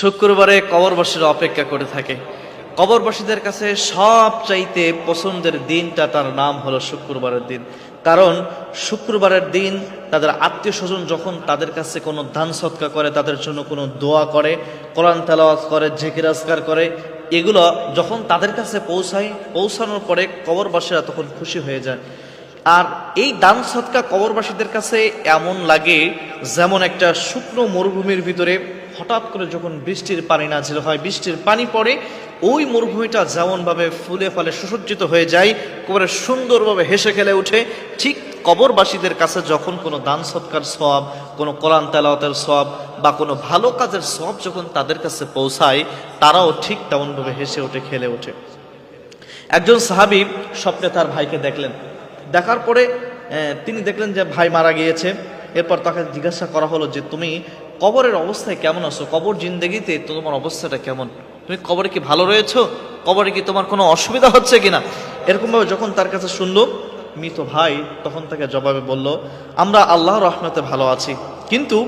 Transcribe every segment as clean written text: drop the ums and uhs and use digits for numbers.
শুক্রবারে কবরবাসীরা অপেক্ষা করে থাকে। কবরবাসীদের কাছে সবচাইতে পছন্দের দিনটা তার নাম হলো শুক্রবারের দিন। কারণ শুক্রবারের দিন তাদের আত্মীয় স্বজন যখন তাদের কাছে কোনো দান সৎকার করে, তাদের জন্য কোনো দোয়া করে, কোরআন তেলাওয়াত করে, জিকির আজকার করে, এগুলো যখন তাদের কাছে পৌঁছানোর পরে কবরবাসীরা তখন খুশি হয়ে যায়। আর এই দান সৎকা কবরবাসীদের কাছে এমন লাগে যেমন একটা শুকনো মরুভূমির ভিতরে হঠাৎ করে যখন বৃষ্টির পানি নাজিল হয়, বৃষ্টির পানি পড়ে, ওই মরুভূমিটা যেমনভাবে ফুলে ফলে সুসজ্জিত হয়ে যায়, কবরে সুন্দরভাবে হেসে খেলে ওঠে, ঠিক কবরবাসীদের কাছে যখন কোনো দান সৎকার সওয়াব, কোনো কোরআন তেলাওয়াতের সওয়াব বা কোনো ভালো কাজের সওয়াব যখন তাদের কাছে পৌঁছায়, তারাও ঠিক তেমনভাবে হেসে ওঠে, খেলে ওঠে। একজন সাহাবী স্বপ্নে তার ভাইকে দেখলেন। দেখার পরে তিনি দেখলেন যে ভাই মারা গিয়েছে। এরপর তাকে জিজ্ঞাসা করা হলো যে তুমি কবরের অবস্থায় কেমন আছো, কবর জিন্দেগিতে তোমার অবস্থাটা কেমন, তুমি কবরে কি ভালো রয়েছো, কবরে কি তোমার কোনো অসুবিধা হচ্ছে কিনা। এরকমভাবে যখন তার কাছে শুনলো মৃত ভাই, তখন তাকে জবাবে বলল, আমরা আল্লাহর রহমতে ভালো আছি, কিন্তু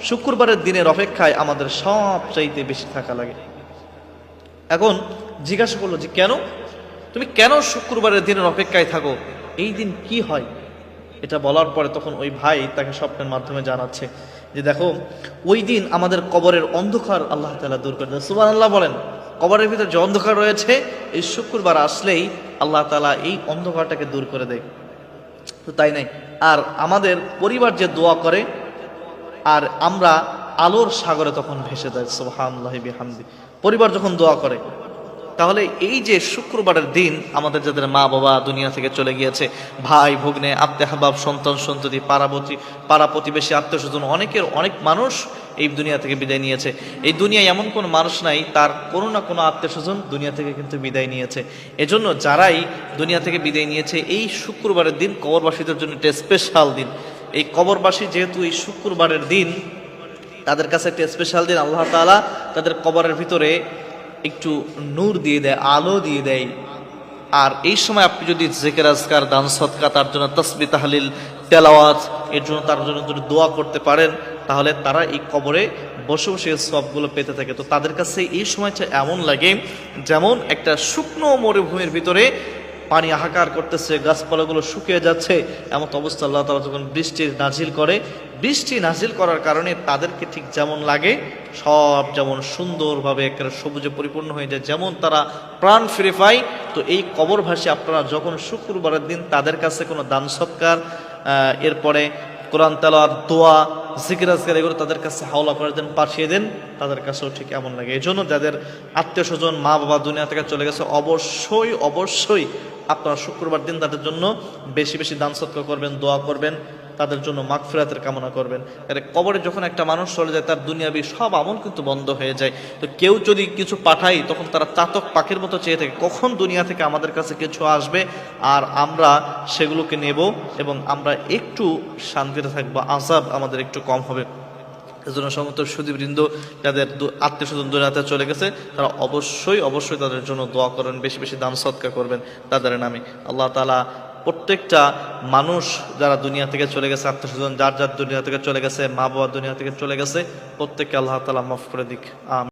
শুক্রবারের দিনের অপেক্ষায় আমাদের সবচাইতে বেশি থাকা লাগে। এখন জিজ্ঞাসা করলো যে কেন, তুমি কেন শুক্রবারের দিনের অপেক্ষায় থাকো, এই দিন কি হয়। এটা বলার পরে তখন ওই ভাই তাকে স্বপ্নের মাধ্যমে জানাচ্ছে যে দেখো, ওই দিন আমাদের কবরের অন্ধকার আল্লাহ তাআলা দূর করে দেয়। সুবহানাল্লাহ বলেন। কবরের ভিতরে যে অন্ধকার রয়েছে, এই শুক্রবার আসলেই আল্লাহ তাআলা এই অন্ধকারটাকে দূর করে দেয়। তো তাই নাই, আর আমাদের পরিবার যে দোয়া করে, আর আমরা আলোর সাগরে তখন ভেসে যায়। সুবহানাল্লাহি বিহামদি। পরিবার যখন দোয়া করে, তাহলে এই যে শুক্রবারের দিন আমাদের যাদের মা বাবা দুনিয়া থেকে চলে গিয়েছে, ভাই ভগ্নে, আত্মীয় হাবাব, সন্তান সন্ততি, পাড়া প্রতিবেশী, আত্মীয় স্বজন, অনেক মানুষ এই দুনিয়া থেকে বিদায় নিয়েছে। এই দুনিয়ায় এমন কোনো মানুষ নাই তার কোনো না কোনো আত্মীয় স্বজন দুনিয়া থেকে কিন্তু বিদায় নিয়েছে। এজন্য যারাই দুনিয়া থেকে বিদায় নিয়েছে, এই শুক্রবারের দিন কবরবাসীদের জন্য একটা স্পেশাল দিন। এই কবরবাসী যেহেতু এই শুক্রবারের দিন তাদের কাছে একটা স্পেশাল দিন, আল্লাহ তাআলা তাদের কবরের ভিতরে একটু নূর দিয়ে দেয়, আলো দিয়ে দেয়। আর এই সময় আপনি যদি জিকির আজকার, দান সদকা, তার জন্য তাসবিহ তাহলিল তেলাওয়াত, এর জন্য তার জন্য যদি দোয়া করতে পারেন, তাহলে তারা এই কবরে বসে বসে সবগুলো পেতে থাকে। তো তাদের কাছে এই সময়টা এমন লাগে যেমন একটা শুকনো মরুভূমির ভিতরে পানি হাহাকার করতেছে, গাছপালাগুলো শুকিয়ে যাচ্ছে, এমন অবস্থা আল্লাহ তাআলা যখন বৃষ্টি নাজিল করার কারণে তাদেরকে ঠিক যেমন লাগে, সব যেমন সুন্দরভাবে একটা সবুজে পরিপূর্ণ হয়ে যায়, যেমন তারা প্রাণ ফিরে পায়। তো এই কবরবাসী আপনারা যখন শুক্রবারের দিন তাদের কাছে কোনো দান সৎকার, এরপরে কোরআন তেলাওয়াত, দোয়া, জিকির আজকার, এগুলো তাদের কাছে হাওলা করে দেন, পাঠিয়ে দেন, তাদের কাছেও ঠিক এমন লাগে। এই জন্য যাদের আত্মীয় স্বজন, মা বাবা দুনিয়া থেকে চলে গেছে, অবশ্যই আপনারা শুক্রবার দিন তাদের জন্য বেশি বেশি দান সৎকার করবেন, দোয়া করবেন, তাদের জন্য মাগফিরাতের কামনা করবেন। কবরে যখন একটা মানুষ চলে যায়, তার দুনিয়াবি সব আমল কিন্তু বন্ধ হয়ে যায়। তো কেউ যদি কিছু পাঠায়, তখন তারা চাতক পাখির মতো চেয়ে থাকে কখন দুনিয়া থেকে আমাদের কাছে কিছু আসবে আর আমরা সেগুলোকে নেব এবং আমরা একটু শান্তিতে থাকবো, আযাব আমাদের একটু কম হবে। এজন্য সমস্ত সুধীবৃন্দ যাদের আত্মীয় স্বজন দুনিয়াতে চলে গেছে, তারা অবশ্যই তাদের জন্য দোয়া করবেন, বেশি বেশি দান সদকা করবেন তাদের নামে। আল্লাহ তাআলা প্রত্যেকটা মানুষ যারা দুনিয়া থেকে চলে গেছে, আত্মীয় স্বজন যার দুনিয়া থেকে চলে গেছে, মা বাবা দুনিয়া থেকে চলে গেছে, প্রত্যেককে আল্লাহ তাআলা মাফ করে দিক। আমিন।